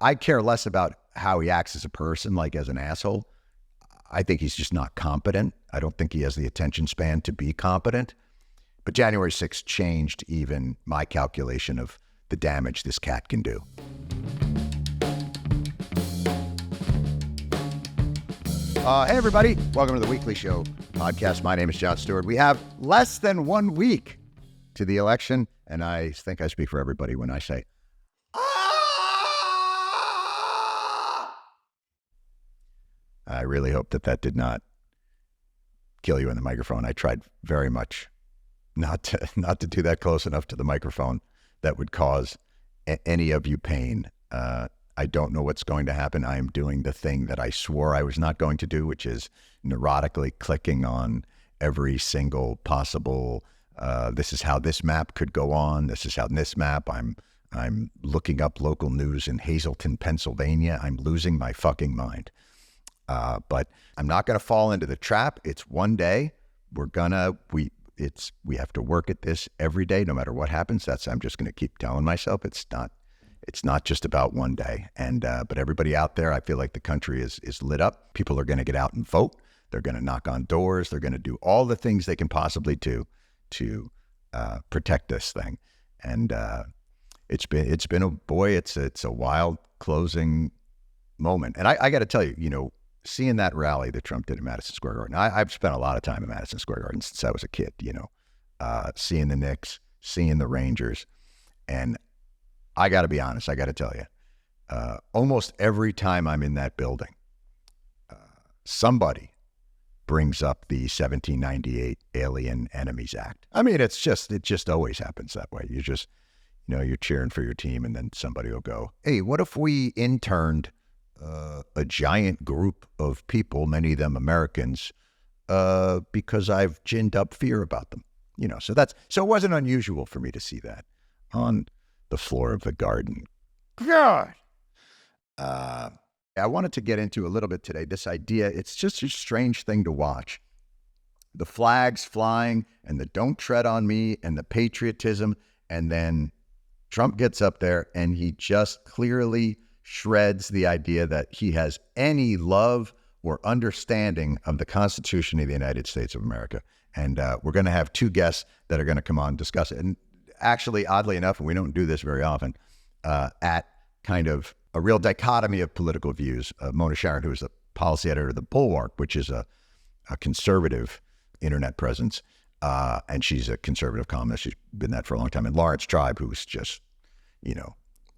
I care less about how he acts as a person, like as an asshole. I think he's just not competent. I don't think he has the attention span to be competent. But January 6th changed even my calculation of the damage this cat can do. Hey, everybody. Welcome to the Weekly Show podcast. My name is Jon Stewart. We have less than 1 week to the election, and I think I speak for everybody when I say, I really hope that did not kill you in the microphone. I tried very much not to do that close enough to the microphone that would cause any of you pain. I don't know what's going to happen. I am doing the thing that I swore I was not going to do, which is neurotically clicking on every single possible, this is how this map could go on. This is how this map, I'm looking up local news in Hazleton, Pennsylvania. I'm losing my fucking mind. But I'm not going to fall into the trap. It's one day. We have to work at this every day, no matter what happens. I'm just going to keep telling myself it's not just about one day. And, but everybody out there, I feel like the country is lit up. People are going to get out and vote. They're going to knock on doors. They're going to do all the things they can possibly do to protect this thing. And, it's been a wild closing moment. And I got to tell you, seeing that rally that Trump did at Madison Square Garden, I've spent a lot of time at Madison Square Garden since I was a kid, seeing the Knicks, seeing the Rangers. And I got to be honest, I got to tell you, almost every time I'm in that building, somebody brings up the 1798 Alien Enemies Act. I mean, it just always happens that way. You're cheering for your team, and then somebody will go, hey, what if we interned a giant group of people, many of them Americans, because I've ginned up fear about them. So it wasn't unusual for me to see that on the floor of the garden. God. I wanted to get into a little bit today, this idea. It's just a strange thing to watch. The flags flying and the don't tread on me and the patriotism. And then Trump gets up there and he just clearly shreds the idea that he has any love or understanding of the Constitution of the United States of America. And we're going to have two guests that are going to come on and discuss it. And actually, oddly enough, and we don't do this very often, at kind of a real dichotomy of political views. Mona Charen, who is the policy editor of the Bulwark, which is a conservative internet presence, and she's a conservative columnist. She's been that for a long time. And Laurence, who's just,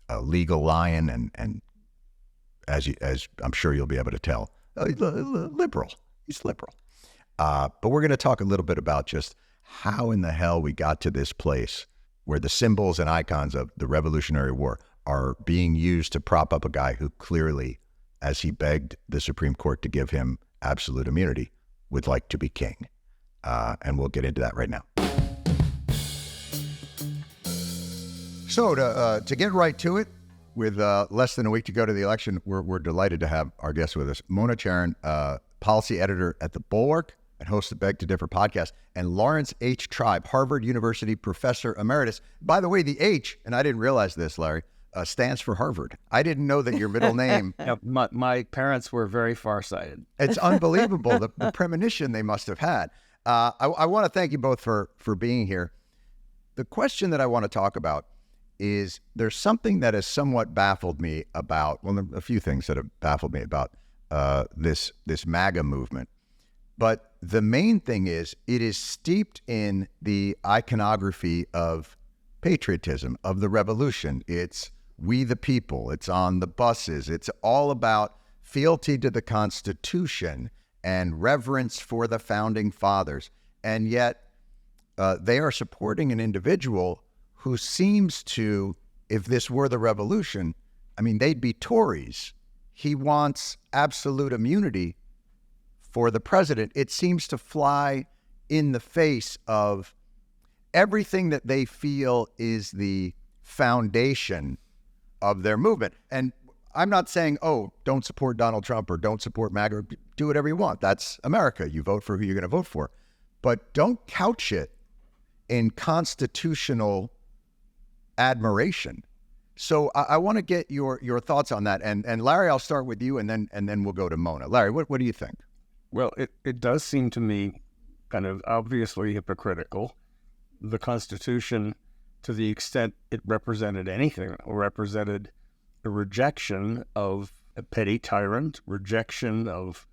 a legal lion, and as I'm sure you'll be able to tell, liberal. He's liberal. But we're going to talk a little bit about just how in the hell we got to this place where the symbols and icons of the Revolutionary War are being used to prop up a guy who clearly, as he begged the Supreme Court to give him absolute immunity, would like to be king. And we'll get into that right now. So to get right to it, with less than a week to go to the election, we're delighted to have our guest with us, Mona Charen, policy editor at the Bulwark and host of Beg to Differ podcast, and Laurence H. Tribe, Harvard University professor emeritus. By the way, the H, and I didn't realize this, Larry, stands for Harvard. I didn't know that your middle name. Yeah, my parents were very farsighted. It's unbelievable, the premonition they must have had. I want to thank you both for being here. The question that I want to talk about is there's something that has somewhat baffled me about, well, there are a few things that have baffled me about this MAGA movement. But the main thing is it is steeped in the iconography of patriotism, of the revolution. It's we the people. It's on the buses. It's all about fealty to the Constitution and reverence for the founding fathers. And yet they are supporting an individual who seems to, if this were the revolution, I mean, they'd be Tories. He wants absolute immunity for the president. It seems to fly in the face of everything that they feel is the foundation of their movement. And I'm not saying, oh, don't support Donald Trump or don't support MAGA. Do whatever you want. That's America. You vote for who you're going to vote for. But don't couch it in constitutional admiration. So I want to get your thoughts on that. And Larry, I'll start with you, and then we'll go to Mona. Larry, what do you think? Well, it does seem to me kind of obviously hypocritical. The Constitution, to the extent it represented anything, represented a rejection of a petty tyrant, rejection of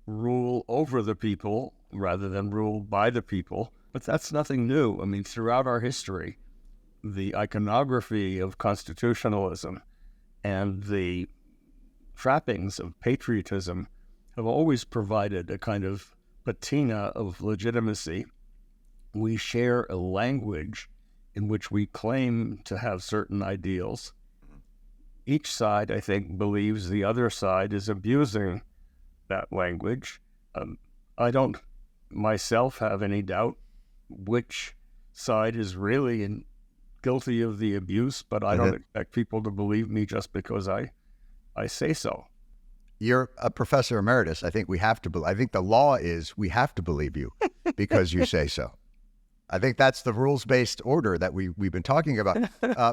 rule over the people rather than rule by the people. But that's nothing new. I mean, throughout our history, the iconography of constitutionalism and the trappings of patriotism have always provided a kind of patina of legitimacy. We share a language in which we claim to have certain ideals. Each side, I think, believes the other side is abusing that language. I don't myself have any doubt which side is really guilty of the abuse, but I don't expect people to believe me just because I say so. You're a professor emeritus. I think we have to. I think the law is we have to believe you because you say so. I think that's the rules-based order that we've been talking about.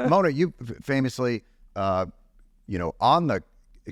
Mona, you famously, on the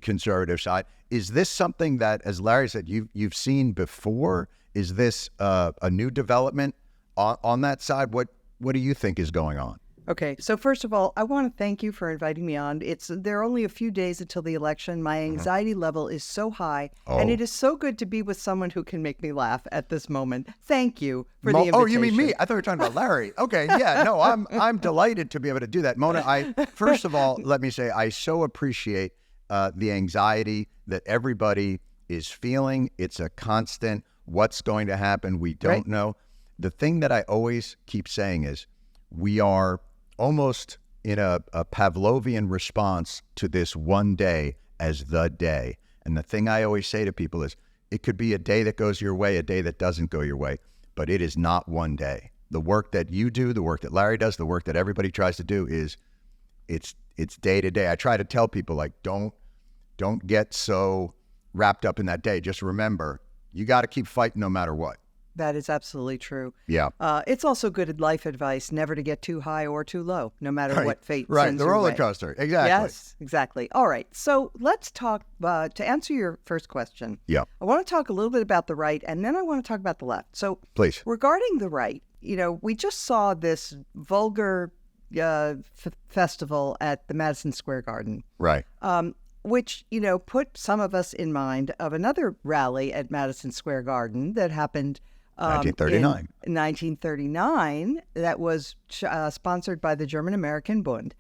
conservative side, is this something that, as Larry said, you've seen before? Is this a new development on that side? What do you think is going on? Okay, so first of all, I want to thank you for inviting me on. There are only a few days until the election. My anxiety level is so high, and it is so good to be with someone who can make me laugh at this moment. Thank you for the invitation. Oh, you mean me? I thought you were talking about Larry. Okay, yeah, no, I'm delighted to be able to do that. Mona, first of all, let me say I so appreciate the anxiety that everybody is feeling. It's a constant. What's going to happen? We don't know. The thing that I always keep saying is we are almost in a Pavlovian response to this one day as the day. And the thing I always say to people is it could be a day that goes your way, a day that doesn't go your way, but it is not one day. The work that you do, the work that Larry does, the work that everybody tries to do is it's day to day. I try to tell people, like, don't get so wrapped up in that day. Just remember, you got to keep fighting no matter what. That is absolutely true. Yeah. It's also good life advice, never to get too high or too low, no matter what fate sends Right, the your roller way. coaster. Exactly. Yes, exactly. All right, so let's talk, to answer your first question, Yeah. I want to talk a little bit about the right, and then I want to talk about the left. So Please. regarding the right, we just saw this vulgar festival at the Madison Square Garden. Right. Which, put some of us in mind of another rally at Madison Square Garden that happened 1939. In 1939, that was sponsored by the German-American Bund,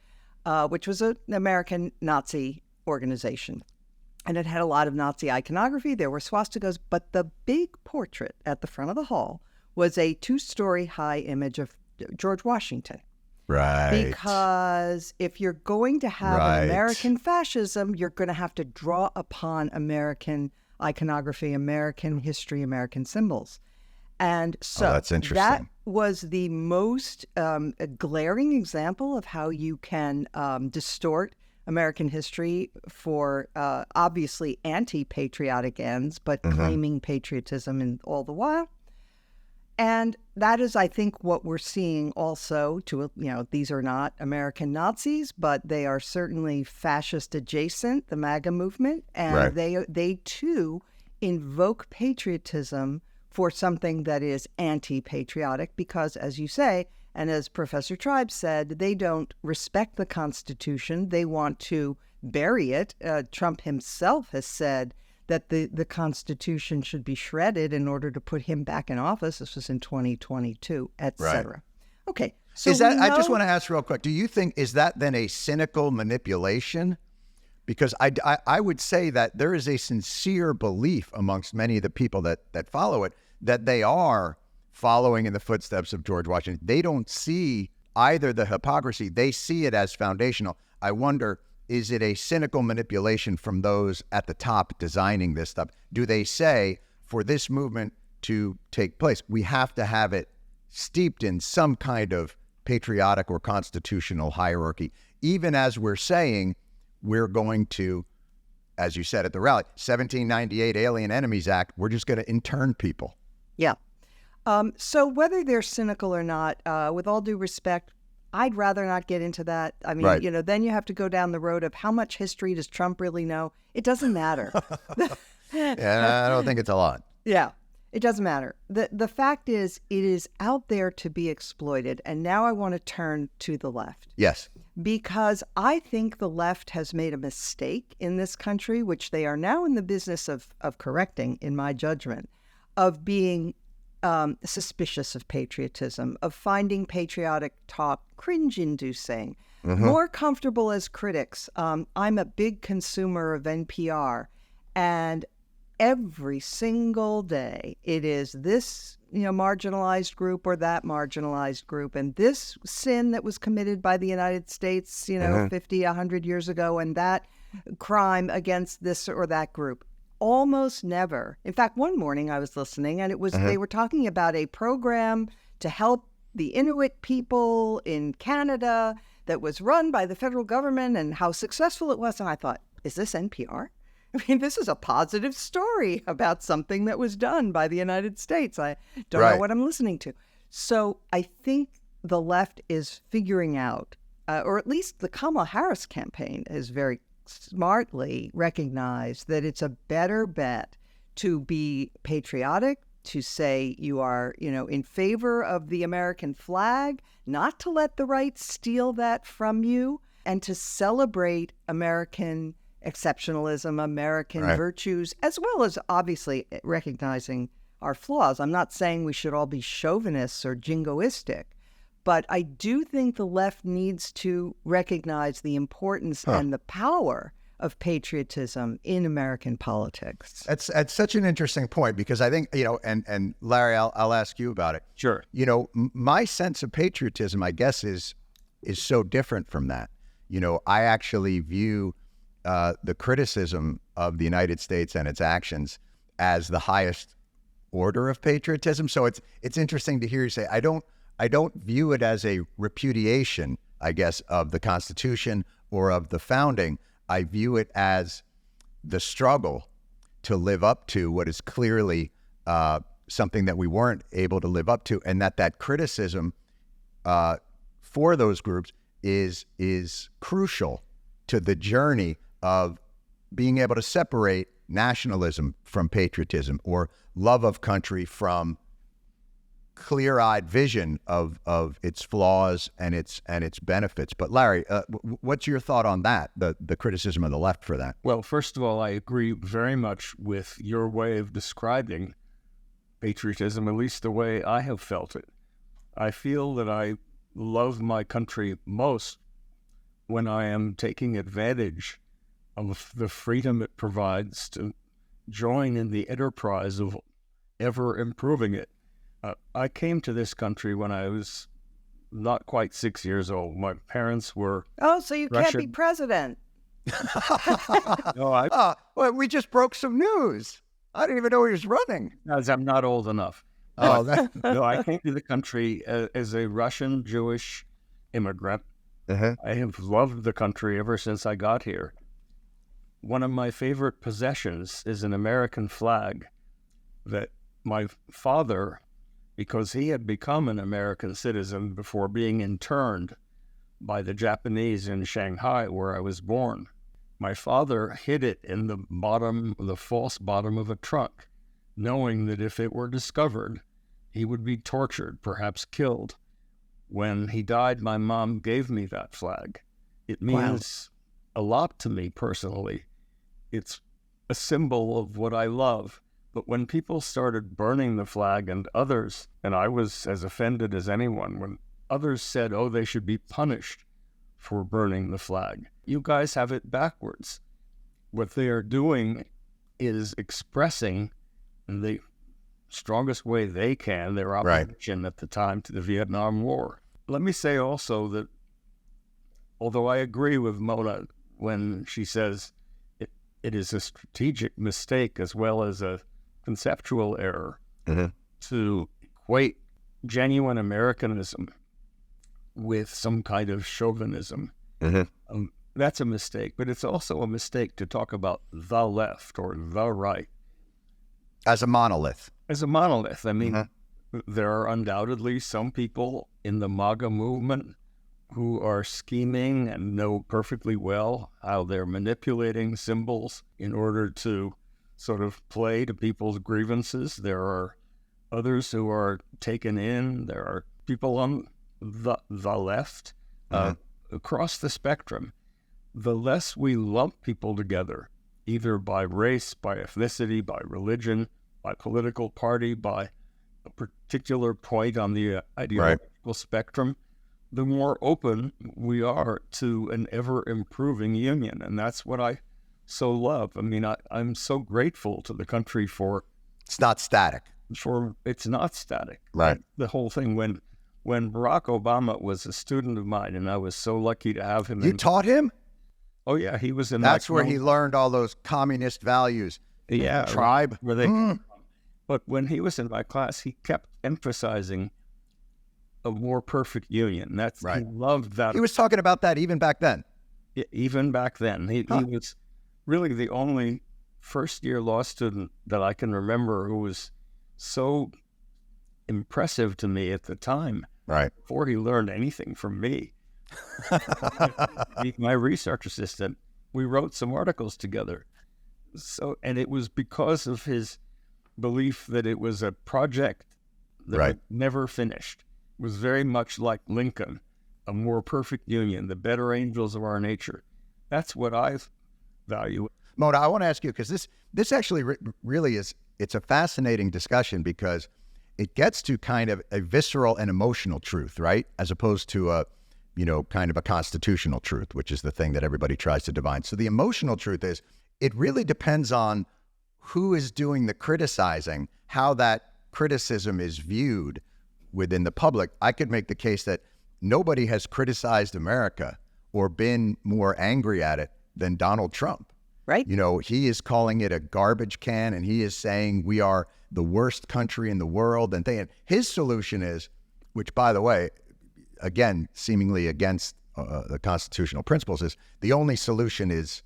which was an American Nazi organization. And it had a lot of Nazi iconography. There were swastikas, but the big portrait at the front of the hall was a 2-story high image of George Washington. Right. Because if you're going to have an American fascism, you're going to have to draw upon American iconography, American history, American symbols. And so that's interesting. That was the most glaring example of how you can distort American history for obviously anti-patriotic ends, but claiming patriotism and all the while. And that is, I think, what we're seeing also these are not American Nazis, but they are certainly fascist adjacent, the MAGA movement. And they too invoke patriotism for something that is anti-patriotic because, as you say, and as Professor Tribe said, they don't respect the Constitution. They want to bury it. Trump himself has said that the Constitution should be shredded in order to put him back in office. This was in 2022, et cetera. Right. Okay. So I just want to ask real quick, do you think, is that then a cynical manipulation? Because I would say that there is a sincere belief amongst many of the people that follow it that they are following in the footsteps of George Washington. They don't see either the hypocrisy. They see it as foundational. I wonder, is it a cynical manipulation from those at the top designing this stuff? Do they say, for this movement to take place, we have to have it steeped in some kind of patriotic or constitutional hierarchy, even as we're saying we're going to, as you said at the rally, 1798 Alien Enemies Act, we're just going to intern people. Yeah. So whether they're cynical or not, with all due respect, I'd rather not get into that. I mean, Right. then you have to go down the road of how much history does Trump really know? It doesn't matter. Yeah, I don't think it's a lot. Yeah, it doesn't matter. The fact is, it is out there to be exploited. And now I want to turn to the left. Yes. Because I think the left has made a mistake in this country, which they are now in the business of correcting, in my judgment, of being suspicious of patriotism, of finding patriotic talk cringe-inducing, more comfortable as critics. I'm a big consumer of NPR, and every single day it is this marginalized group or that marginalized group, and this sin that was committed by the United States 50, 100 years ago, and that crime against this or that group. Almost never. In fact, one morning I was listening, and it was they were talking about a program to help the Inuit people in Canada that was run by the federal government and how successful it was. And I thought, is this NPR? I mean, this is a positive story about something that was done by the United States. I don't know what I'm listening to. So I think the left is figuring out, or at least the Kamala Harris campaign has very smartly recognized that it's a better bet to be patriotic, to say you are, in favor of the American flag, not to let the right steal that from you, and to celebrate American exceptionalism, American virtues, as well as obviously recognizing our flaws. I'm not saying we should all be chauvinists or jingoistic, but I do think the left needs to recognize the importance and the power of patriotism in American politics. That's such an interesting point, because I think, and Larry, I'll ask you about it. Sure. My sense of patriotism, I guess, is so different from that. I actually view the criticism of the United States and its actions as the highest order of patriotism. So it's interesting to hear you say, I don't view it as a repudiation, I guess, of the Constitution or of the founding. I view it as the struggle to live up to what is clearly something that we weren't able to live up to, and that criticism for those groups is crucial to the journey of being able to separate nationalism from patriotism, or love of country from clear-eyed vision of its flaws and its benefits. But Larry, what's your thought on that, the criticism of the left for that? Well, first of all, I agree very much with your way of describing patriotism, at least the way I have felt it. I feel that I love my country most when I am taking advantage of the freedom it provides to join in the enterprise of ever improving it. I came to this country when I was not quite 6 years old. My parents were so you Russian. can't be president. No, Well, we just broke some news. I didn't even know he was running. as I'm not old enough. Oh, No, I came to the country as a Russian Jewish immigrant. I have loved the country ever since I got here. One of my favorite possessions is an American flag that my father, because he had become an American citizen before being interned by the Japanese in Shanghai, where I was born, my father hid it in the false bottom of a trunk, knowing that if it were discovered, he would be tortured, perhaps killed. When he died, my mom gave me that flag. It means a lot to me personally. It's a symbol of what I love. But when people started burning the flag, and others, and I was as offended as anyone, when others said, they should be punished for burning the flag. You guys have it backwards. What they are doing is expressing in the strongest way they can their opposition at the time to the Vietnam War. Let me say also that although I agree with Mona when she says it is a strategic mistake as well as a conceptual error to equate genuine Americanism with some kind of chauvinism. That's a mistake, but it's also a mistake to talk about the left or the right as a monolith. As a monolith. I mean, there are undoubtedly some people in the MAGA movement who are scheming and know perfectly well how they're manipulating symbols in order to sort of play to people's grievances. There are others who are taken in. There are people on the left, across the spectrum. The less we lump people together, either by race, by ethnicity, by religion, by political party, by a particular point on the ideological spectrum, the more open we are to an ever-improving union. And that's what I so love. I mean, I'm so grateful to the country for... It's not static. It's not static. Right. The whole thing, when Barack Obama was a student of mine, and I was so lucky to have him. You taught him? Oh, yeah, he was in That's where he learned all those communist values. Yeah. Tribe. Where they come from. But when he was in my class, he kept emphasizing a more perfect union. That's right. He loved that. He was talking about that even back then. Yeah, even back then. He was really the only first-year law student that I can remember who was so impressive to me at the time. Right. Before he learned anything from me. My research assistant, we wrote some articles together. And it was because of his belief that it was a project that right. never finished. It was very much like Lincoln, a more perfect union, the better angels of our nature. That's what I value. Mona, I want to ask you, because this actually really is, it's a fascinating discussion because it gets to kind of a visceral and emotional truth, right? As opposed to a, kind of a constitutional truth, which is the thing that everybody tries to divine. So the emotional truth is, it really depends on who is doing the criticizing, how that criticism is viewed within the public. I could make the case that nobody has criticized America or been more angry at it than Donald Trump. Right. He is calling it a garbage can, and he is saying we are the worst country in the world. And his solution is, which, by the way, again, seemingly against the constitutional principles, is the only solution is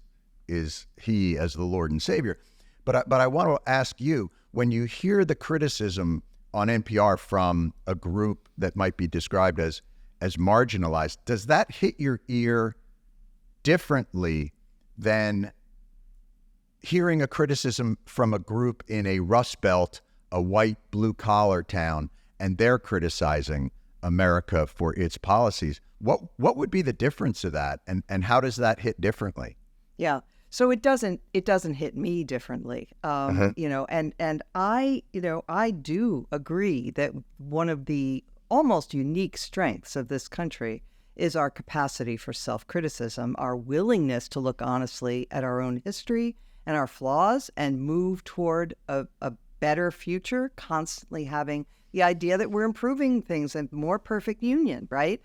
he as the Lord and Savior. But I want to ask you, when you hear the criticism on NPR from a group that might be described as marginalized, does that hit your ear differently than hearing a criticism from a group in a Rust Belt, a white blue-collar town, and they're criticizing America for its policies? What would be the difference of that, and how does that hit differently? Yeah. So it doesn't hit me differently, and I do agree that one of the almost unique strengths of this country is our capacity for self-criticism, our willingness to look honestly at our own history and our flaws and move toward a better future, constantly having the idea that we're improving things and more perfect union, right?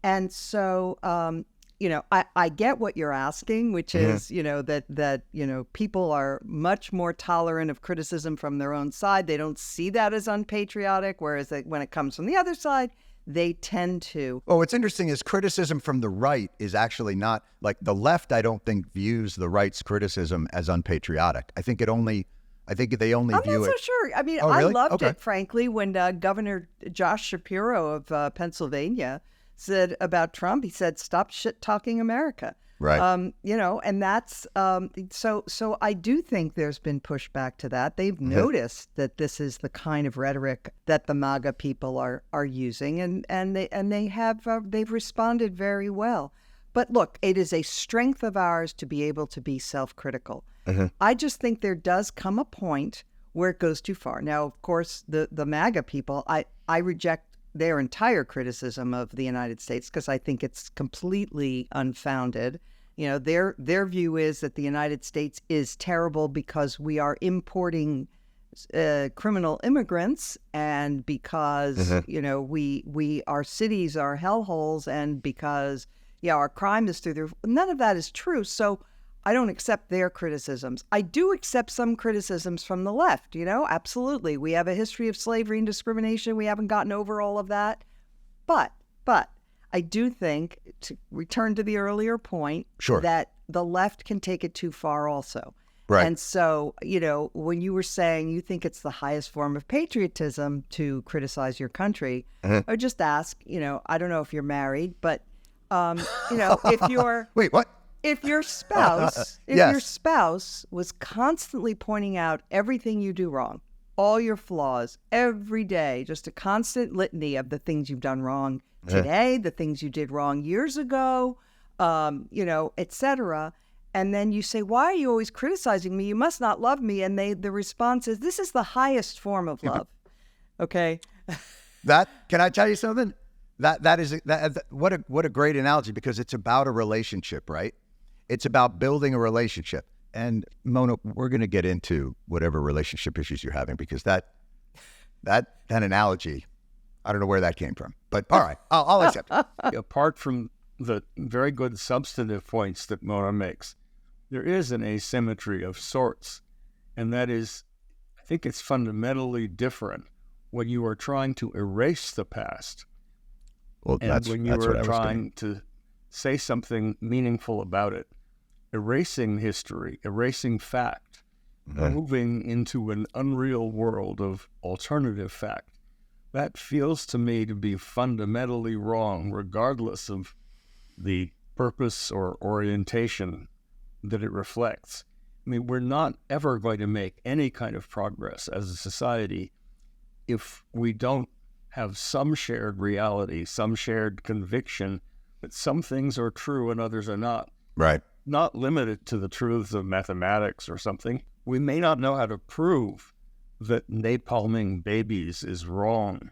And so, I get what you're asking, which is, that people are much more tolerant of criticism from their own side. They don't see that as unpatriotic, whereas when it comes from the other side, they tend to. Well, what's interesting is criticism from the right is actually not, like the left, I don't think views the right's criticism as unpatriotic. I think they only I'm view it. I'm not so sure. I mean, really? I loved it, frankly, when Governor Josh Shapiro of Pennsylvania said about Trump, he said, "Stop shit talking America." Right. And that's so I do think there's been pushback to that. They've noticed that this is the kind of rhetoric that the MAGA people are using, and they've responded very well. But look, it is a strength of ours to be able to be self-critical. I just think there does come a point where it goes too far. Now, of course, the MAGA people, I reject their entire criticism of the United States because I think it's completely unfounded. Their view is that the United States is terrible because we are importing criminal immigrants, and because our cities are hellholes, and because our crime is through the roof. None of that is true. So I don't accept their criticisms. I do accept some criticisms from the left, absolutely. We have a history of slavery and discrimination. We haven't gotten over all of that. But I do think, to return to the earlier point, sure, that the left can take it too far also. Right. And so, when you were saying you think it's the highest form of patriotism to criticize your country, I would just ask, I don't know if you're married, but If you're Wait, what? if your spouse Yes. your spouse was constantly pointing out everything you do wrong, all your flaws every day, just a constant litany of the things you've done wrong today, the things you did wrong years ago, etc. And then you say, why are you always criticizing me? You must not love me. And the response is, this is the highest form of love. Okay. Can I tell you something? What a great analogy, because it's about a relationship, right? It's about building a relationship. And Mona, we're going to get into whatever relationship issues you're having, because that analogy, I don't know where that came from, but all right, I'll accept it. Apart from the very good substantive points that Mona makes, there is an asymmetry of sorts, and that is, I think it's fundamentally different when you are trying to erase the past, Well, and when you are trying to say something meaningful about it. Erasing history, erasing fact, moving into an unreal world of alternative fact. That feels to me to be fundamentally wrong, regardless of the purpose or orientation that it reflects. I mean, we're not ever going to make any kind of progress as a society if we don't have some shared reality, some shared conviction that some things are true and others are not. Right. Not limited to the truths of mathematics or something. We may not know how to prove that napalming babies is wrong,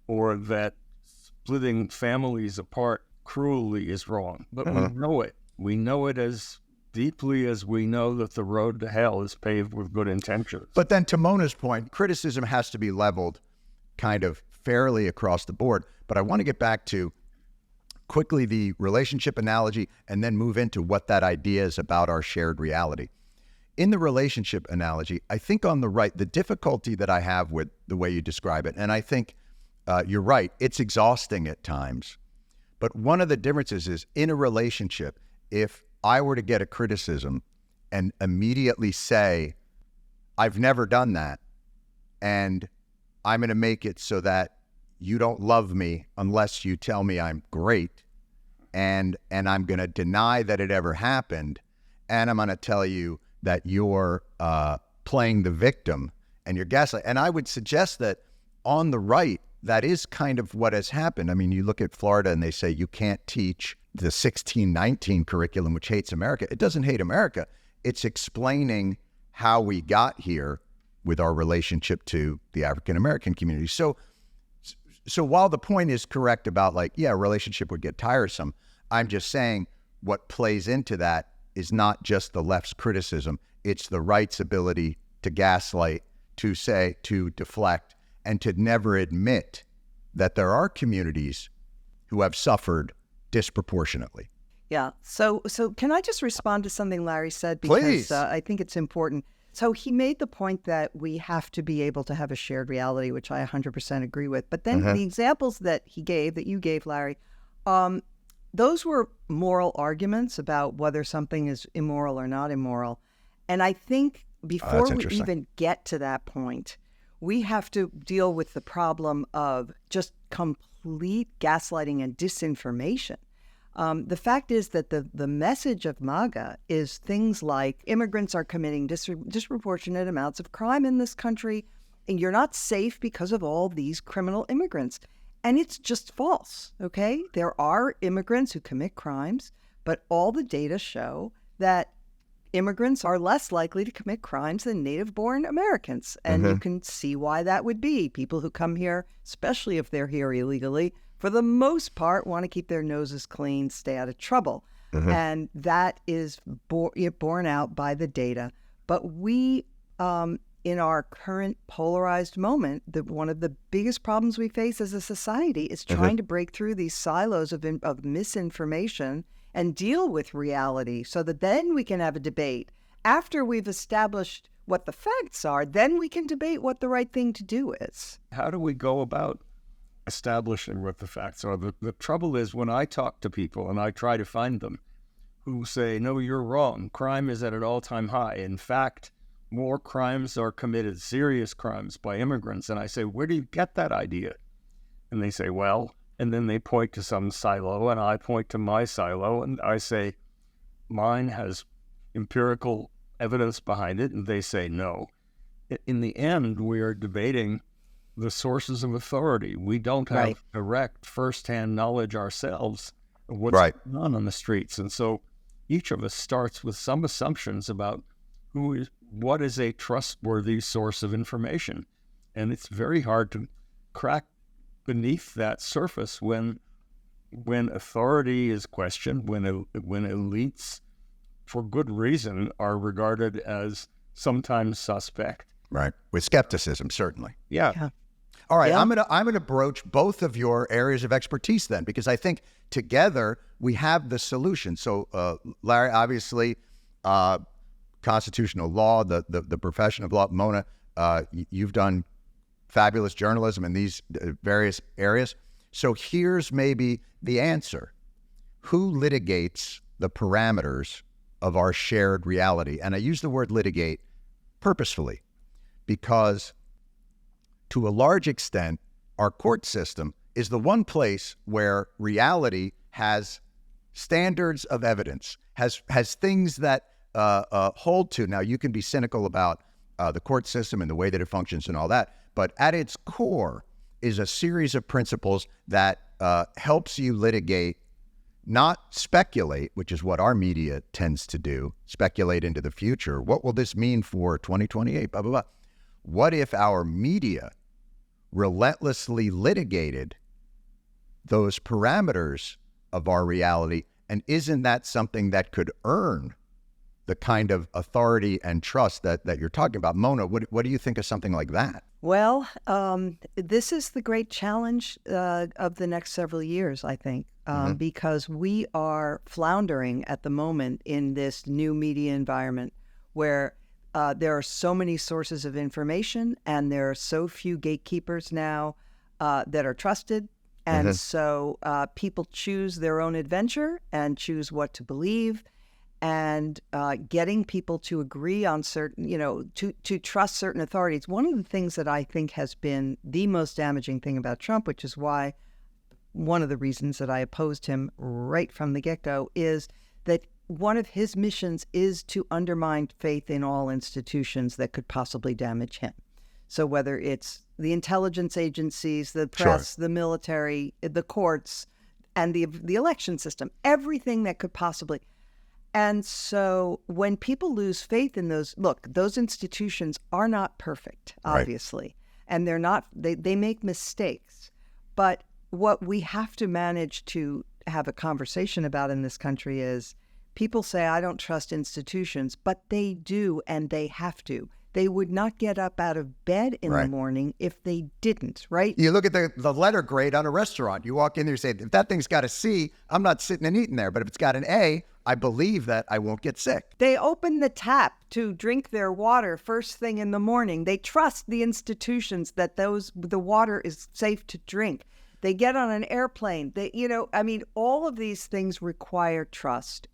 or that splitting families apart cruelly is wrong, but we know it. We know it as deeply as we know that the road to hell is paved with good intentions. But then, to Mona's point, criticism has to be leveled kind of fairly across the board. But I want to get back to quickly the relationship analogy, and then move into what that idea is about our shared reality. In the relationship analogy, I think on the right, the difficulty that I have with the way you describe it, and I think you're right, it's exhausting at times. But one of the differences is, in a relationship, if I were to get a criticism and immediately say, I've never done that, and I'm going to make it so that you don't love me unless you tell me I'm great, and I'm going to deny that it ever happened, and I'm going to tell you that you're playing the victim and you're gaslighting. And I would suggest that on the right, that is kind of what has happened. I mean, you look at Florida and they say you can't teach the 1619 curriculum, which hates America. It doesn't hate America. It's explaining how we got here with our relationship to the African-American community. So while the point is correct about, like, yeah, a relationship would get tiresome, I'm just saying what plays into that is not just the left's criticism. It's the right's ability to gaslight, to say, to deflect, and to never admit that there are communities who have suffered disproportionately. Yeah. So can I just respond to something Larry said? Because Please. I think it's important. So he made the point that we have to be able to have a shared reality, which I 100% agree with. But then the examples that he gave, that you gave, Larry, those were moral arguments about whether something is immoral or not immoral. And I think before we even get to that point, we have to deal with the problem of just complete gaslighting and disinformation. The fact is that the message of MAGA is things like immigrants are committing disproportionate amounts of crime in this country, and you're not safe because of all these criminal immigrants. And it's just false, okay? There are immigrants who commit crimes, but all the data show that immigrants are less likely to commit crimes than native-born Americans. And you can see why that would be. People who come here, especially if they're here illegally, for the most part, want to keep their noses clean, stay out of trouble. And that is borne out by the data. But we, in our current polarized moment, one of the biggest problems we face as a society is trying to break through these silos of misinformation and deal with reality so that then we can have a debate. After we've established what the facts are, then we can debate what the right thing to do is. How do we go about establishing what the facts are? The trouble is, when I talk to people, and I try to find them, who say, no, you're wrong, crime is at an all-time high. In fact, more crimes are committed, serious crimes, by immigrants. And I say, where do you get that idea? And they say, well, and then they point to some silo, and I point to my silo, and I say, mine has empirical evidence behind it, and they say no. In the end, we are debating the sources of authority. We don't have direct first-hand knowledge ourselves of what's going on the streets. And so each of us starts with some assumptions about what is a trustworthy source of information. And it's very hard to crack beneath that surface when authority is questioned, when elites, for good reason, are regarded as sometimes suspect. Right. With skepticism, certainly. Yeah. All right. I'm gonna broach both of your areas of expertise then, because I think together we have the solution. So, Larry, obviously, constitutional law, the profession of law. Mona, you've done fabulous journalism in these various areas. So here's maybe the answer. Who litigates the parameters of our shared reality? And I use the word litigate purposefully because to a large extent, our court system is the one place where reality has standards of evidence, has things that hold to. Now, you can be cynical about the court system and the way that it functions and all that, but at its core is a series of principles that helps you litigate, not speculate, which is what our media tends to do, speculate into the future. What will this mean for 2028, blah, blah, blah. What if our media relentlessly litigated those parameters of our reality? And isn't that something that could earn the kind of authority and trust that you're talking about? Mona, what do you think of something like that? Well, this is the great challenge of the next several years, I think, because we are floundering at the moment in this new media environment where there are so many sources of information and there are so few gatekeepers now that are trusted. And so people choose their own adventure and choose what to believe. And getting people to agree on certain, to trust certain authorities. One of the things that I think has been the most damaging thing about Trump, which is why one of the reasons that I opposed him right from the get-go, is that one of his missions is to undermine faith in all institutions that could possibly damage him. So whether it's the intelligence agencies, the press, the military, the courts, and the election system, everything that could possibly. And so when people lose faith in those institutions are not perfect, obviously, and they're not, they make mistakes. But what we have to manage to have a conversation about in this country is people say, I don't trust institutions, but they do, and they have to. They would not get up out of bed in the morning if they didn't, right? You look at the letter grade on a restaurant. You walk in there and say, if that thing's got a C, I'm not sitting and eating there. But if it's got an A, I believe that I won't get sick. They open the tap to drink their water first thing in the morning. They trust the institutions that the water is safe to drink. They get on an airplane. All of these things require trust.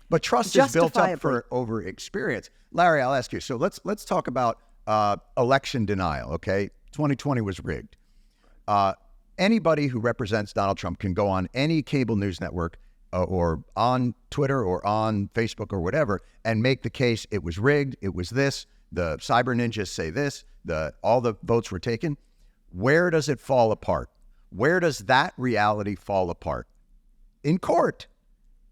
But trust is built up over experience. Larry, I'll ask you. So let's talk about election denial, okay? 2020 was rigged. Anybody who represents Donald Trump can go on any cable news network or on Twitter or on Facebook or whatever and make the case it was rigged, it was this, the cyber ninjas say this, all the votes were taken. Where does it fall apart? Where does that reality fall apart? In court.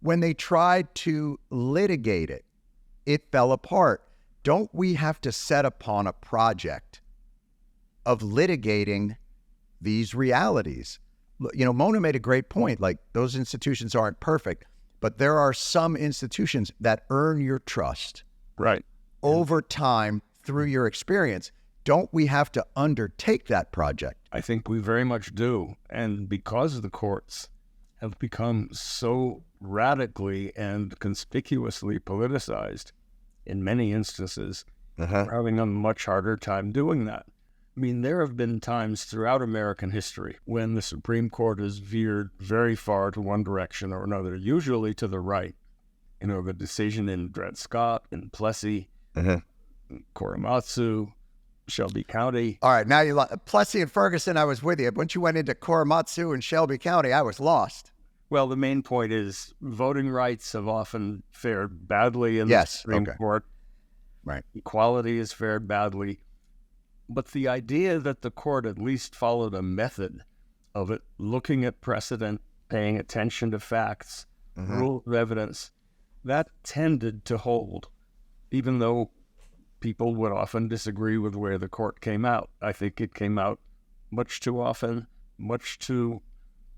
When they tried to litigate it, it fell apart. Don't we have to set upon a project of litigating these realities? Mona made a great point. Like, those institutions aren't perfect, but there are some institutions that earn your trust over time through your experience. Don't we have to undertake that project? I think we very much do. And because the courts have become so radically and conspicuously politicized in many instances, we're having a much harder time doing that. I mean, there have been times throughout American history when the Supreme Court has veered very far to one direction or another, usually to the right. The decision in Dred Scott, in Plessy, Korematsu, Shelby County. All right, now you Plessy and Ferguson, I was with you. Once you went into Korematsu and Shelby County, I was lost. Well, the main point is voting rights have often fared badly in the Supreme Court. Right. Equality has fared badly. But the idea that the court at least followed a method of it, looking at precedent, paying attention to facts, rule of evidence, that tended to hold, even though people would often disagree with where the court came out. I think it came out much too often, much too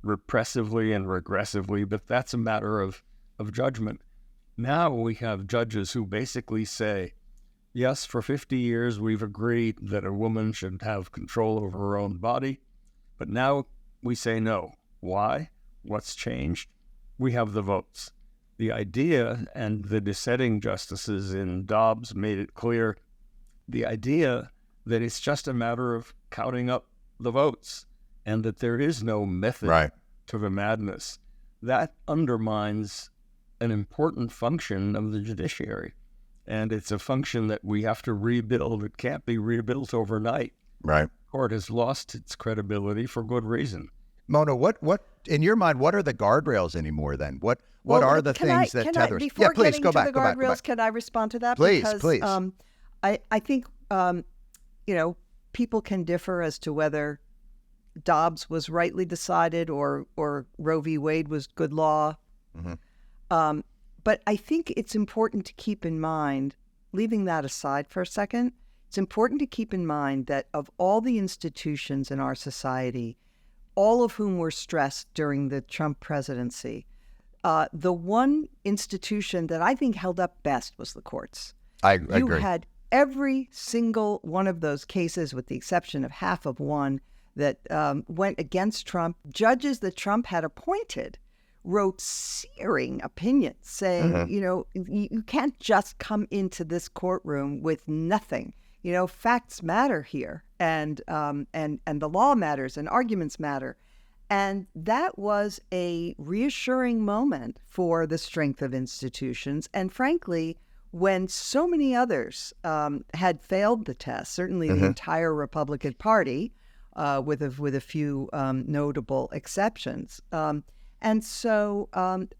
repressively and regressively, but that's a matter of judgment. Now we have judges who basically say, yes, for 50 years we've agreed that a woman should have control over her own body, but now we say no. Why? What's changed? We have the votes. The idea, and the dissenting justices in Dobbs made it clear, the idea that it's just a matter of counting up the votes and that there is no method to the madness, that undermines an important function of the judiciary. And it's a function that we have to rebuild. It can't be rebuilt overnight. Right. The court has lost its credibility for good reason. Mona, what in your mind, what are the guardrails anymore then? What are the things that tether us? Before please, getting go to back, the go back, guardrails, go back. can I respond to that? Please, because, please. I think, people can differ as to whether Dobbs was rightly decided or Roe v. Wade was good law. But I think it's important to keep in mind, leaving that aside for a second, it's important to keep in mind that of all the institutions in our society, all of whom were stressed during the Trump presidency, the one institution that I think held up best was the courts. I agree. You had every single one of those cases, with the exception of half of one, that went against Trump. Judges that Trump had appointed wrote searing opinions saying, you can't just come into this courtroom with nothing. Facts matter here, and the law matters, and arguments matter. And that was a reassuring moment for the strength of institutions. And frankly, when so many others had failed the test, certainly the entire Republican Party, with a few notable exceptions. And so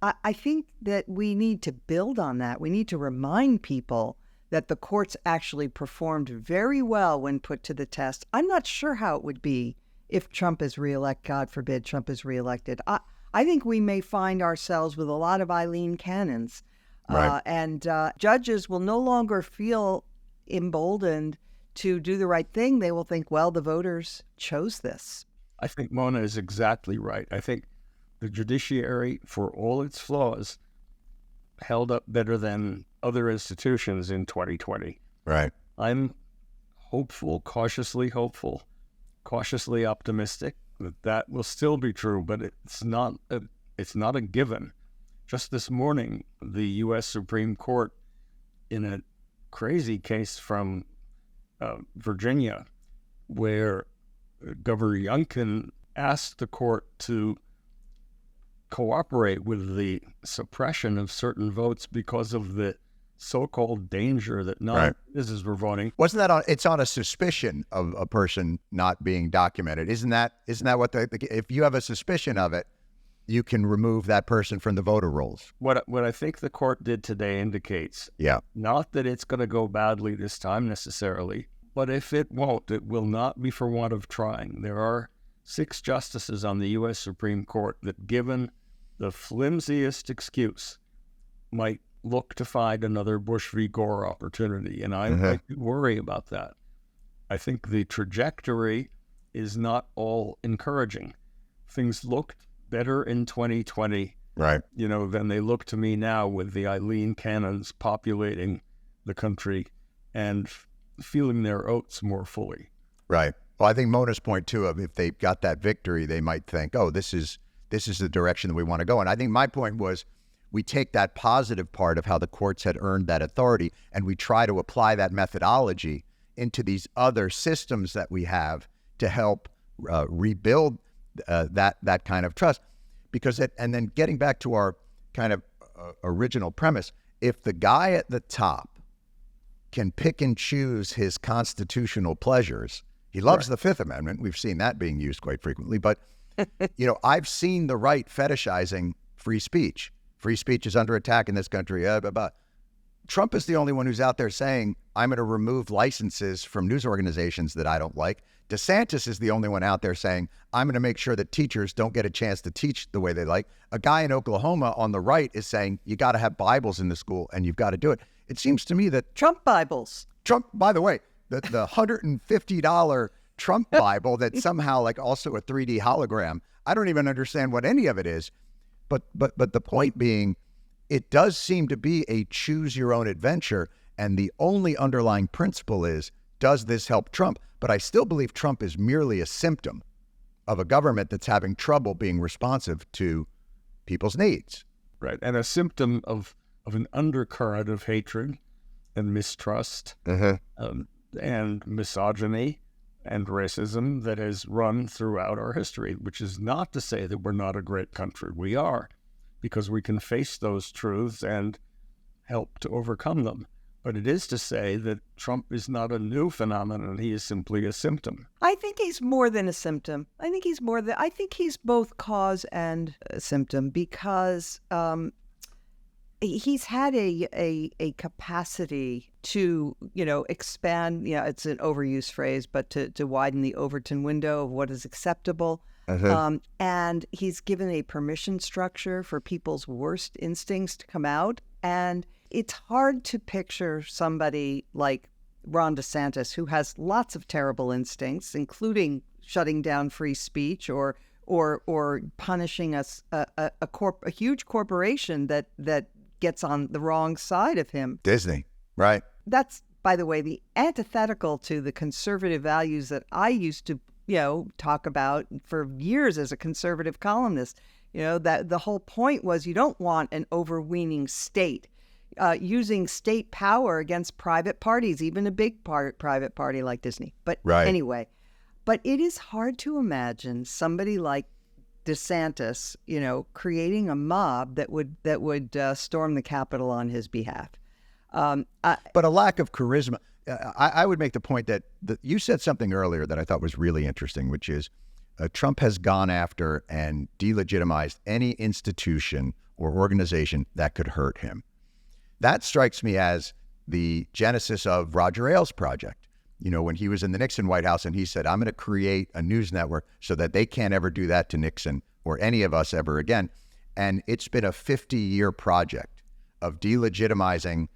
I think that we need to build on that. We need to remind people that the courts actually performed very well when put to the test. I'm not sure how it would be if Trump is reelected. God forbid Trump is reelected. I think we may find ourselves with a lot of Eileen Cannons. And judges will no longer feel emboldened to do the right thing. They will think, well, the voters chose this. I think Mona is exactly right. I think the judiciary, for all its flaws, held up better than other institutions in 2020. Right. I'm hopeful, cautiously optimistic that will still be true, but it's not a given. Just this morning, the U.S. Supreme Court, in a crazy case from Virginia, where Governor Youngkin asked the court to cooperate with the suppression of certain votes because of the so-called danger that non-citizens were voting. Wasn't that it's on a suspicion of a person not being documented? Isn't that what if you have a suspicion of it, you can remove that person from the voter rolls? What I think the court did today indicates, not that it's going to go badly this time necessarily, but if it won't, it will not be for want of trying. There are 6 justices on the U.S. Supreme Court that, given the flimsiest excuse, might look to find another Bush v. Gore opportunity. And I do worry about that. I think the trajectory is not all encouraging. Things looked better in 2020, than they look to me now, with the Eileen Cannons populating the country and feeling their oats more fully. Right. Well, I think Mona's point too, of if they got that victory, they might think, oh, this is the direction that we want to go. And I think my point was, we take that positive part of how the courts had earned that authority, and we try to apply that methodology into these other systems that we have to help rebuild that kind of trust. Because and then getting back to our kind of original premise, if the guy at the top can pick and choose his constitutional pleasures. He loves the Fifth Amendment. We've seen that being used quite frequently. But, I've seen the right fetishizing free speech. Free speech is under attack in this country. Trump is the only one who's out there saying, I'm going to remove licenses from news organizations that I don't like. DeSantis is the only one out there saying, I'm going to make sure that teachers don't get a chance to teach the way they like. A guy in Oklahoma on the right is saying, you got to have Bibles in the school and you've got to do it. It seems to me that Trump Bibles. Trump, by the way, the $150 Trump Bible that's somehow like also a 3D hologram. I don't even understand what any of it is. But the point being, it does seem to be a choose your own adventure. And the only underlying principle is, does this help Trump? But I still believe Trump is merely a symptom of a government that's having trouble being responsive to people's needs. Right. And a symptom of an undercurrent of hatred and mistrust and misogyny and racism that has run throughout our history, which is not to say that we're not a great country. We are, because we can face those truths and help to overcome them. But it is to say that Trump is not a new phenomenon. He is simply a symptom. I think he's more than a symptom. I think he's both cause and a symptom, because he's had a capacity to, expand, it's an overused phrase, but to widen the Overton window of what is acceptable. And he's given a permission structure for people's worst instincts to come out. And it's hard to picture somebody like Ron DeSantis, who has lots of terrible instincts, including shutting down free speech or punishing a huge corporation that gets on the wrong side of him. Disney, right? That's, by the way, the antithetical to the conservative values that I used to, talk about for years as a conservative columnist. That the whole point was you don't want an overweening state using state power against private parties, even a big private party like Disney. But anyway, but it is hard to imagine somebody like DeSantis, creating a mob that would storm the Capitol on his behalf. But a lack of charisma. I would make the point that you said something earlier that I thought was really interesting, which is Trump has gone after and delegitimized any institution or organization that could hurt him. That strikes me as the genesis of Roger Ailes' project. When he was in the Nixon White House and he said, I'm going to create a news network so that they can't ever do that to Nixon or any of us ever again. And it's been a 50-year project of delegitimizing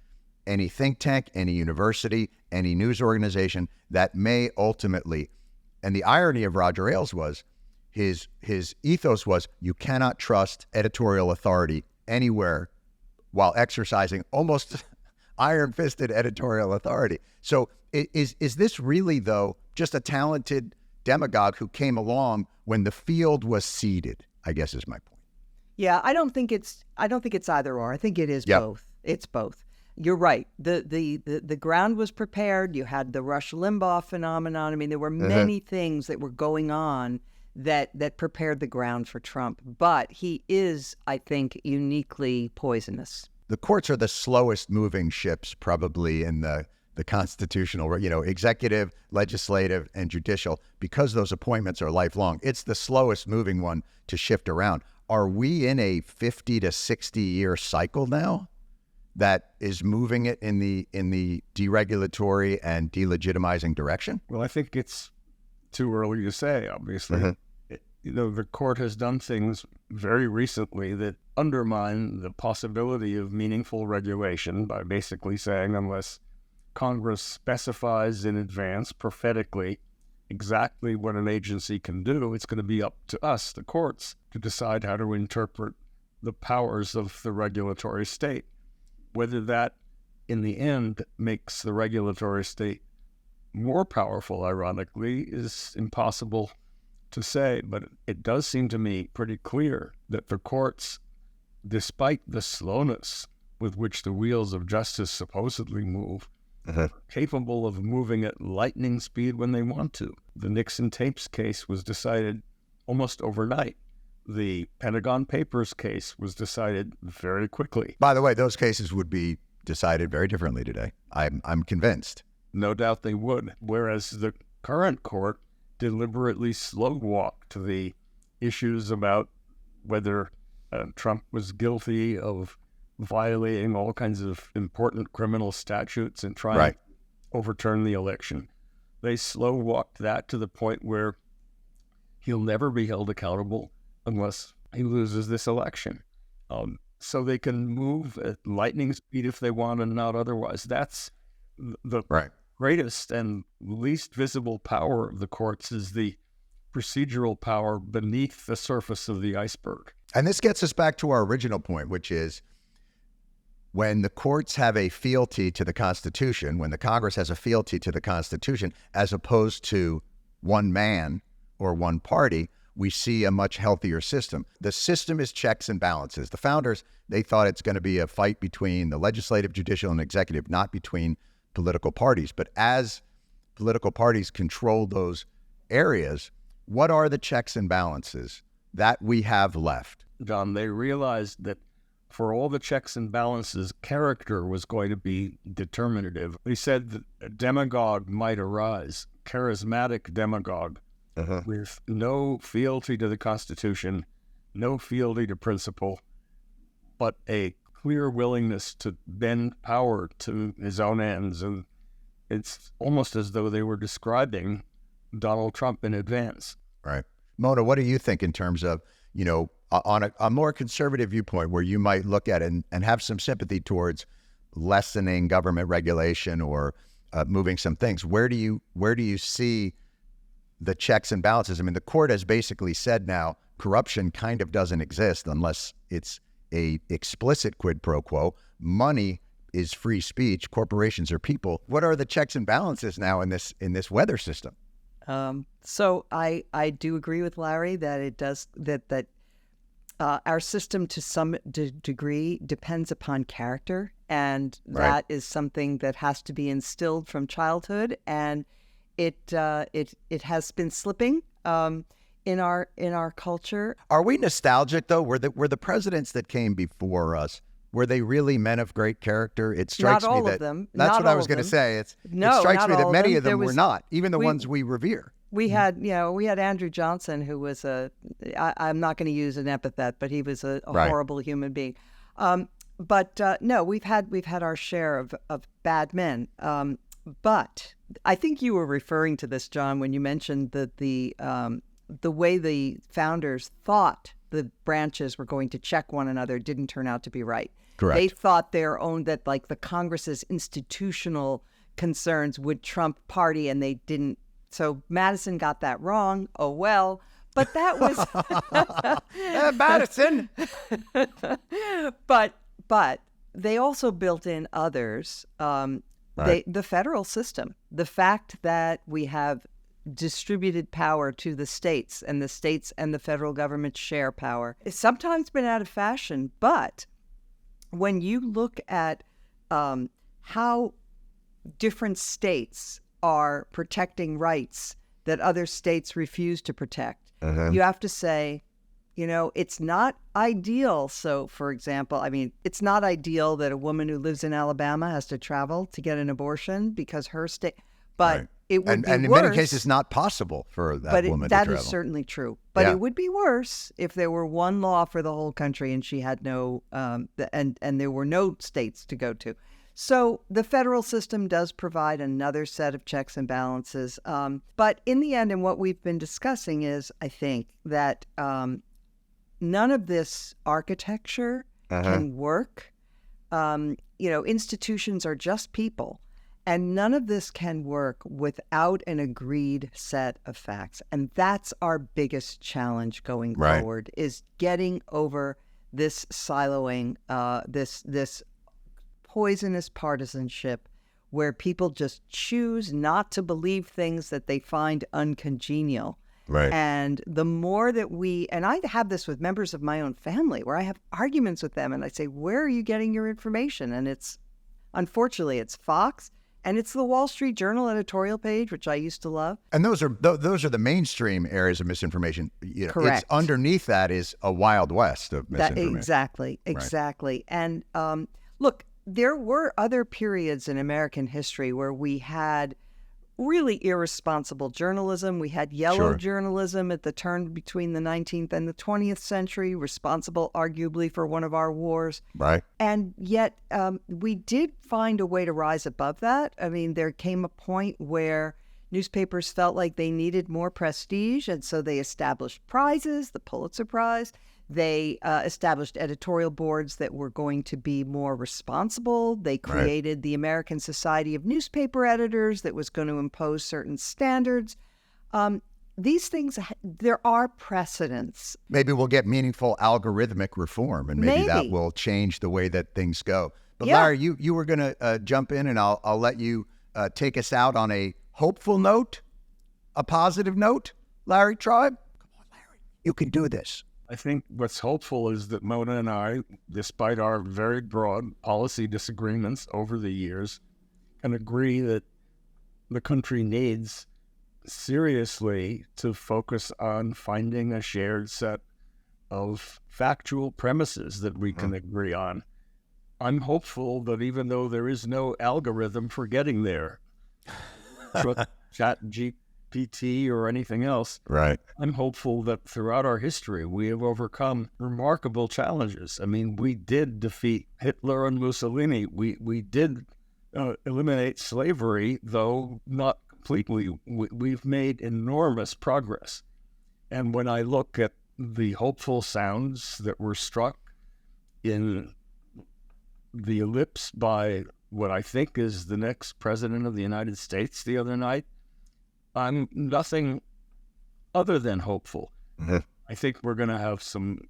any think tank, any university, any news organization that may ultimately, and the irony of Roger Ailes was his ethos was, you cannot trust editorial authority anywhere while exercising almost iron-fisted editorial authority. So is this really, though, just a talented demagogue who came along when the field was seeded, I guess is my point. Yeah, I don't think it's either or. I think it is both. It's both. You're right. The ground was prepared. You had the Rush Limbaugh phenomenon. I mean, there were many things that were going on that prepared the ground for Trump. But he is, I think, uniquely poisonous. The courts are the slowest moving ships probably in the constitutional, executive, legislative, and judicial, because those appointments are lifelong. It's the slowest moving one to shift around. Are we in a 50 to 60 year cycle now that is moving it in the deregulatory and delegitimizing direction? Well, I think it's too early to say, obviously. The court has done things very recently that undermine the possibility of meaningful regulation by basically saying, unless Congress specifies in advance prophetically exactly what an agency can do, it's going to be up to us, the courts, to decide how to interpret the powers of the regulatory state. Whether that, in the end, makes the regulatory state more powerful, ironically, is impossible to say. But it does seem to me pretty clear that the courts, despite the slowness with which the wheels of justice supposedly move, are capable of moving at lightning speed when they want to. The Nixon tapes case was decided almost overnight. The Pentagon Papers case was decided very quickly. By the way, those cases would be decided very differently today. I'm convinced. No doubt they would. Whereas the current court deliberately slow-walked the issues about whether Trump was guilty of violating all kinds of important criminal statutes and trying to overturn the election. They slow-walked that to the point where he'll never be held accountable unless he loses this election. So they can move at lightning speed if they want and not otherwise. That's the greatest and least visible power of the courts, is the procedural power beneath the surface of the iceberg. And this gets us back to our original point, which is when the courts have a fealty to the Constitution, when the Congress has a fealty to the Constitution, as opposed to one man or one party, we see a much healthier system. The system is checks and balances. The founders, they thought it's going to be a fight between the legislative, judicial, and executive, not between political parties. But as political parties control those areas, what are the checks and balances that we have left? John, they realized that for all the checks and balances, character was going to be determinative. They said that a demagogue might arise, charismatic demagogue, with no fealty to the Constitution, no fealty to principle, but a clear willingness to bend power to his own ends. And it's almost as though they were describing Donald Trump in advance. Right. Mona, what do you think in terms of, on a more conservative viewpoint where you might look at it and have some sympathy towards lessening government regulation or moving some things? Where do you see the checks and balances? I mean, the court has basically said now corruption kind of doesn't exist unless it's a explicit quid pro quo. Money is free speech. Corporations are people. What are the checks and balances now in this weather system? So I do agree with Larry that it does that our system to some degree depends upon character, and that is something that has to be instilled from childhood, and it has been slipping in our culture. Are we nostalgic though? Were the presidents that came before us, were they really men of great character? It strikes not all me that of them. That's not what I all was of going to them. say. It No, strikes not me that all many them. of them were not, even the we- ones we revere. We had, we had Andrew Johnson, who was I'm not going to use an epithet, but he was a horrible human being. No, we've had our share of bad men. But I think you were referring to this, John, when you mentioned that the way the founders thought the branches were going to check one another didn't turn out to be right. Correct. They thought their own, that like the Congress's institutional concerns would trump party, and they didn't. So Madison got that wrong. Oh, well. But that was Madison. But they also built in others. The federal system, the fact that we have distributed power to the states and the federal government share power, it's sometimes been out of fashion. But when you look at how different states are protecting rights that other states refuse to protect, you have to say, it's not ideal. So, for example, it's not ideal that a woman who lives in Alabama has to travel to get an abortion because her state, but it would be and in worse. many cases not possible for that woman to travel. That is certainly true. But it would be worse if there were one law for the whole country and she had no, and there were no states to go to. So the federal system does provide another set of checks and balances. But in the end, and what we've been discussing is, I think, that none of this architecture can work. Institutions are just people. And none of this can work without an agreed set of facts. And that's our biggest challenge going forward, is getting over this siloing, this poisonous partisanship where people just choose not to believe things that they find uncongenial. Right. And the more that and I have this with members of my own family where I have arguments with them and I say, where are you getting your information? And unfortunately, it's Fox and it's the Wall Street Journal editorial page, which I used to love. And those are the mainstream areas of misinformation. Correct. It's underneath that is a wild west of misinformation. Exactly. Right. And look, there were other periods in American history where we had really irresponsible journalism. We had yellow journalism at the turn between the 19th and the 20th century, responsible arguably for one of our wars. Right. And yet we did find a way to rise above that. I mean, there came a point where newspapers felt like they needed more prestige, and so they established prizes, the Pulitzer Prize. They established editorial boards that were going to be more responsible. They created the American Society of Newspaper Editors that was going to impose certain standards. These things, there are precedents. Maybe we'll get meaningful algorithmic reform, and maybe that will change the way that things go. But Larry, you were going to jump in, and I'll let you take us out on a hopeful note, a positive note. Larry Tribe? Come on, Larry. You can do this. I think what's hopeful is that Mona and I, despite our very broad policy disagreements over the years, can agree that the country needs seriously to focus on finding a shared set of factual premises that we can agree on. I'm hopeful that even though there is no algorithm for getting there, Chat GPT or anything else, I'm hopeful that throughout our history we have overcome remarkable challenges. I mean, we did defeat Hitler and Mussolini. We did eliminate slavery, though not completely. We've made enormous progress. And when I look at the hopeful sounds that were struck in the ellipse by what I think is the next president of the United States the other night, I'm nothing other than hopeful. I think we're going to have some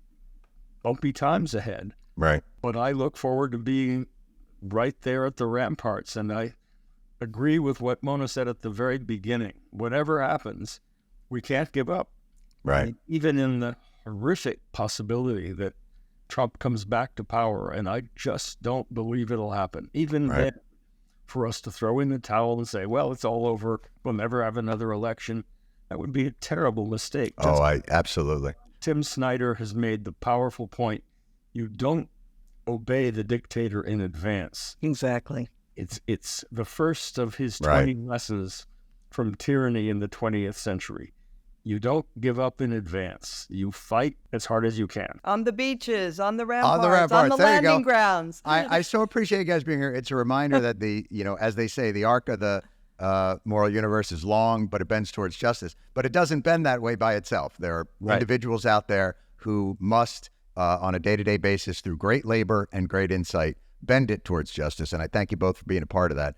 bumpy times ahead. Right. But I look forward to being right there at the ramparts. And I agree with what Mona said at the very beginning. Whatever happens, we can't give up. Right. And even in the horrific possibility that Trump comes back to power, and I just don't believe it'll happen. Even then, for us to throw in the towel and say, well, it's all over, we'll never have another election, that would be a terrible mistake. Absolutely. Tim Snyder has made the powerful point, you don't obey the dictator in advance. Exactly. It's the first of his 20 lessons from tyranny in the 20th century. You don't give up in advance. You fight as hard as you can. On the beaches, on the ramparts, on the landing grounds. I so appreciate you guys being here. It's a reminder that as they say, the arc of the moral universe is long, but it bends towards justice. But it doesn't bend that way by itself. There are individuals out there who must, on a day-to-day basis, through great labor and great insight, bend it towards justice. And I thank you both for being a part of that.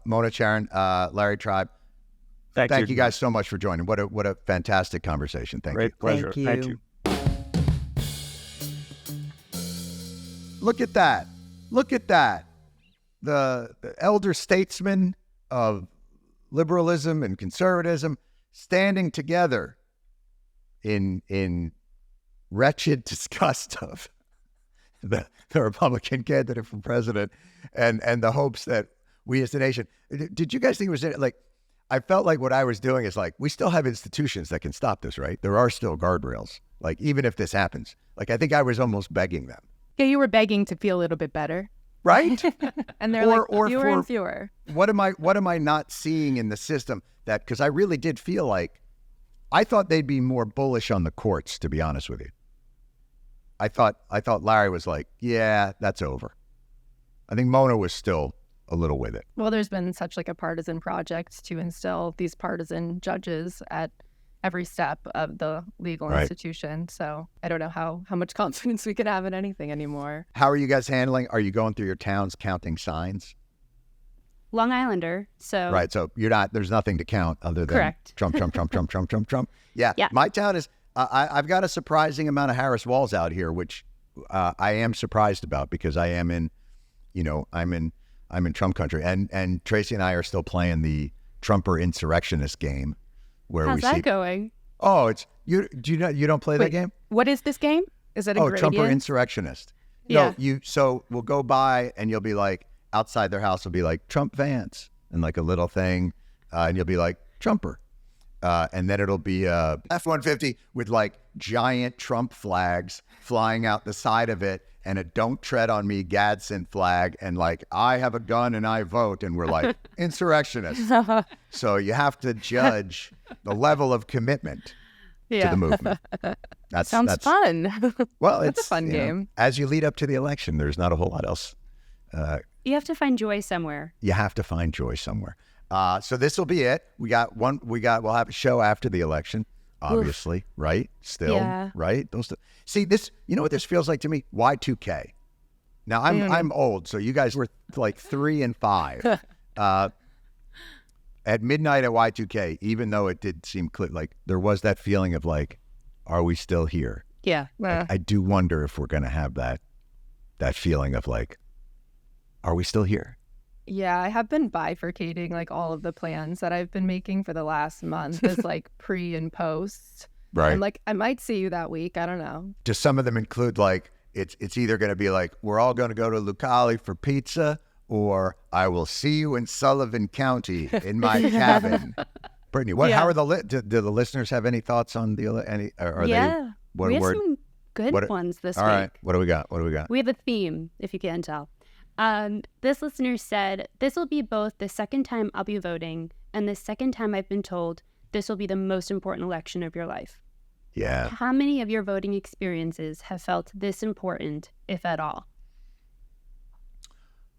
Mona Charen, Larry Tribe, Thank you guys so much for joining. What a fantastic conversation. Thank you. Great pleasure. Thank you. Look at that. Look at that. The elder statesmen of liberalism and conservatism standing together in wretched disgust of the Republican candidate for president and the hopes that we as a nation. Did you guys think it was like, I felt like what I was doing is like, we still have institutions that can stop this, right? There are still guardrails. Like, even if this happens, like, I think I was almost begging them. Yeah, you were begging to feel a little bit better. Right? And they're fewer and fewer. What am I not seeing in the system that, because I really did feel like, I thought they'd be more bullish on the courts, to be honest with you. I thought Larry was like, yeah, that's over. I think Mona was still a little with it. Well, there's been such like a partisan project to instill these partisan judges at every step of the legal institution. So I don't know how much confidence we can have in anything anymore. How are you guys handling? Are you going through your towns counting signs? Long Islander, so right. So you're not. There's nothing to count other than correct. Trump, Trump, Trump, Trump, Trump, Trump, Trump. Yeah. My town is. I've got a surprising amount of Harris walls out here, which I am surprised about because I am in, I'm in Trump country, and Tracy and I are still playing the Trumper insurrectionist game. Where how's that going? Oh, it's you. Do you don't play that game? What is this game? Is it a gradient? Trumper insurrectionist. Yeah. No, so we'll go by and you'll be like, outside their house will be like Trump Vance and like a little thing, and you'll be like Trumper, and then it'll be F-150 with like giant Trump flags flying out the side of it, and a "Don't Tread on Me" Gadsden flag, and like, "I have a gun and I vote," and we're like, insurrectionists. So you have to judge the level of commitment to the movement. Sounds fun. Well, That's it's a fun game. As you lead up to the election, there's not a whole lot else. You have to find joy somewhere. You have to find joy somewhere. So this will be it. We'll have a show after the election, obviously, right? Still, Yeah. right? See this, you know what this feels like to me? Y2K. Now I'm old, so you guys were like 3 and 5. At midnight at Y2K, even though it did seem clear, like there was that feeling of like, are we still here? Yeah. I do wonder if we're going to have that feeling of like, are we still here? Yeah, I have been bifurcating like all of the plans that I've been making for the last month as like pre and post. Right. And like, I might see you that week. I don't know. Do some of them include like, it's either going to be like, we're all going to go to Lucali for pizza, or I will see you in Sullivan County in my cabin. Brittany, how are do the listeners have any thoughts on the We have some good ones this week. All right, what do we got? We have a theme, if you can't tell. This listener said, "This will be both the second time I'll be voting and the second time I've been told this will be the most important election of your life." Yeah. How many of your voting experiences have felt this important, if at all?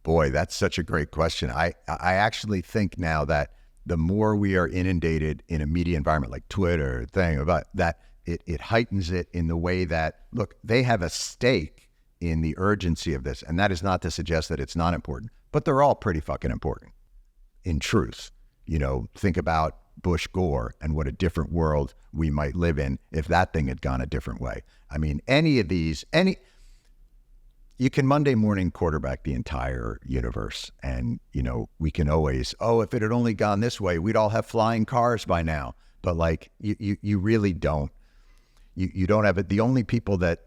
Boy, that's such a great question. I actually think now that the more we are inundated in a media environment like Twitter, about that, it heightens it in the way that, look, they have a stake in the urgency of this. And that is not to suggest that it's not important, but they're all pretty fucking important in truth. You know, think about Bush Gore and what a different world we might live in if that thing had gone a different way. I mean, you can Monday morning quarterback the entire universe, and, you know, we can always, if it had only gone this way, we'd all have flying cars by now. But like, you really don't. You don't have it. The only people that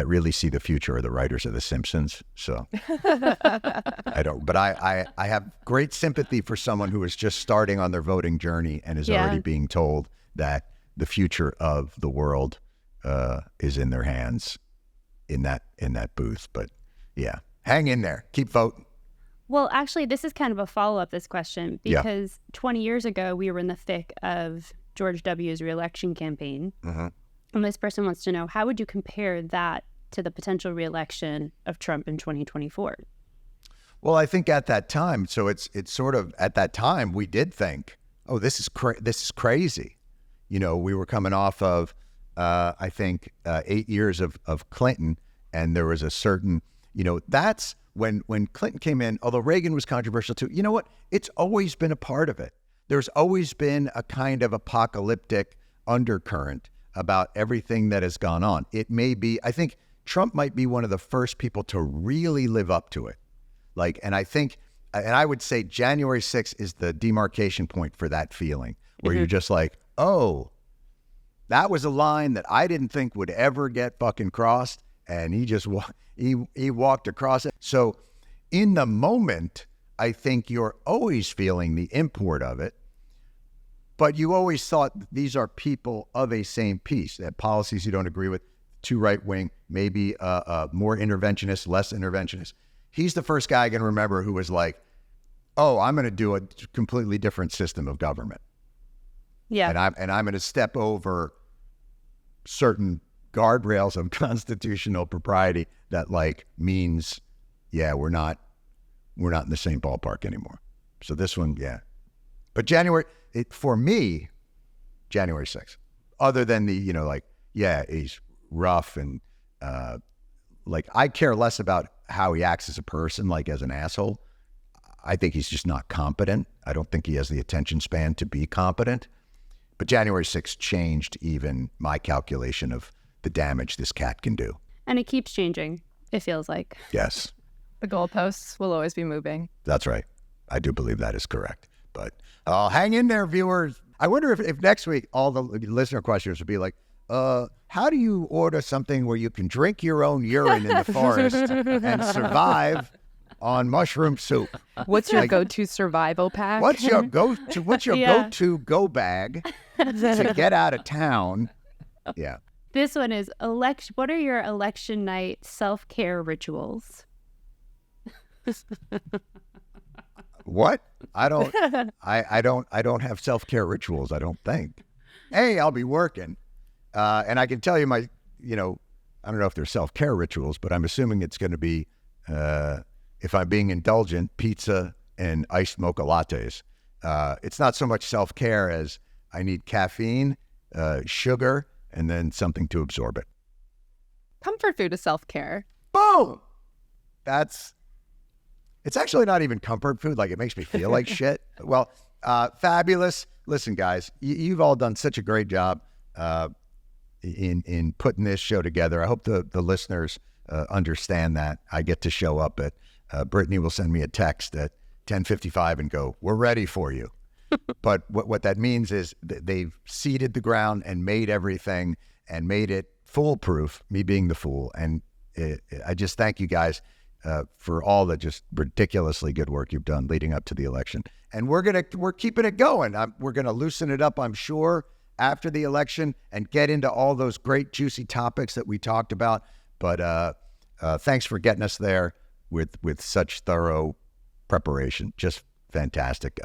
really see the future are the writers of The Simpsons. So I don't, but I have great sympathy for someone who is just starting on their voting journey and is already being told that the future of the world is in their hands in that booth. But yeah, hang in there, keep voting. Well, actually, this is kind of a follow-up this question, because 20 years ago, we were in the thick of George W.'s reelection campaign. Mm-hmm. And this person wants to know, how would you compare that to the potential reelection of Trump in 2024? Well, I think at that time, so it's sort of, at that time, we did think, this is crazy. You know, we were coming off of, I think, 8 years of Clinton, and there was a certain, you know, that's when Clinton came in, although Reagan was controversial too, you know what? It's always been a part of it. There's always been a kind of apocalyptic undercurrent about everything that has gone on. It may be, I think Trump might be one of the first people to really live up to it. Like, and I would say January 6th is the demarcation point for that feeling, where you're just like, that was a line that I didn't think would ever get fucking crossed. And he just he walked across it. So in the moment, I think you're always feeling the import of it. But you always thought these are people of a same piece. They have policies you don't agree with, too right wing, maybe more interventionist, less interventionist. He's the first guy I can remember who was like, I'm going to do a completely different system of government. Yeah. And I'm going to step over certain guardrails of constitutional propriety that like means, we're not in the same ballpark anymore. So this one, But for me, January 6th, other than the, you know, like, he's rough and like, I care less about how he acts as a person, like as an asshole. I think he's just not competent. I don't think he has the attention span to be competent. But January 6th changed even my calculation of the damage this cat can do. And it keeps changing, it feels like. Yes. The goalposts will always be moving. That's right. I do believe that is correct. But hang in there, viewers. I wonder if next week all the listener questions would be like, how do you order something where you can drink your own urine in the forest and survive on mushroom soup? What's your go-to survival pack? What's your go-to go bag to get out of town? Yeah. This one is what are your election night self-care rituals? What? I don't have self-care rituals, I don't think. Hey, I'll be working. And I can tell you I don't know if they're self-care rituals, but I'm assuming it's going to be, if I'm being indulgent, pizza and iced mocha lattes. It's not so much self-care as I need caffeine, sugar, and then something to absorb it. Comfort food is self-care. Boom! It's actually not even comfort food. Like, it makes me feel like shit. Well, fabulous. Listen, guys, you've all done such a great job in putting this show together. I hope the listeners understand that. I get to show up Brittany will send me a text at 10:55 and go, "We're ready for you." But what that means is that they've seeded the ground and made everything and made it foolproof, me being the fool. And I just thank you guys for all the just ridiculously good work you've done leading up to the election. And we're keeping it going. We're going to loosen it up, I'm sure, after the election and get into all those great juicy topics that we talked about. But thanks for getting us there with such thorough preparation. Just fantastic.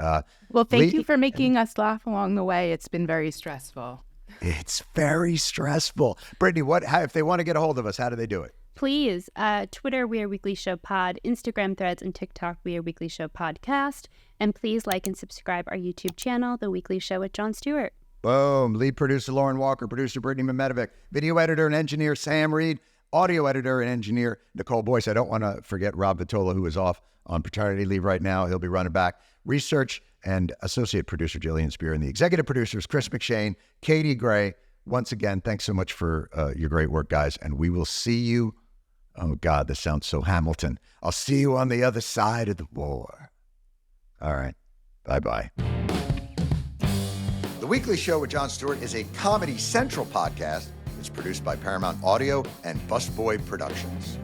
Well, thank you for making us laugh along the way. It's been very stressful. It's very stressful. Brittany, if they want to get a hold of us, how do they do it? Please, Twitter, We Are Weekly Show Pod, Instagram Threads, and TikTok, We Are Weekly Show Podcast. And please like and subscribe our YouTube channel, The Weekly Show with Jon Stewart. Boom. Lead producer Lauren Walker, producer Brittany Mehmetovic, video editor and engineer Sam Reed, audio editor and engineer Nicole Boyce. I don't want to forget Rob Vitola, who is off on paternity leave right now. He'll be running back. Research and associate producer Jillian Spear, and the executive producers Chris McShane, Katie Gray. Once again, thanks so much for your great work, guys. And we will see you. Oh, God, this sounds so Hamilton. I'll see you on the other side of the war. All right. Bye-bye. The Weekly Show with Jon Stewart is a Comedy Central podcast. It's produced by Paramount Audio and Busboy Productions.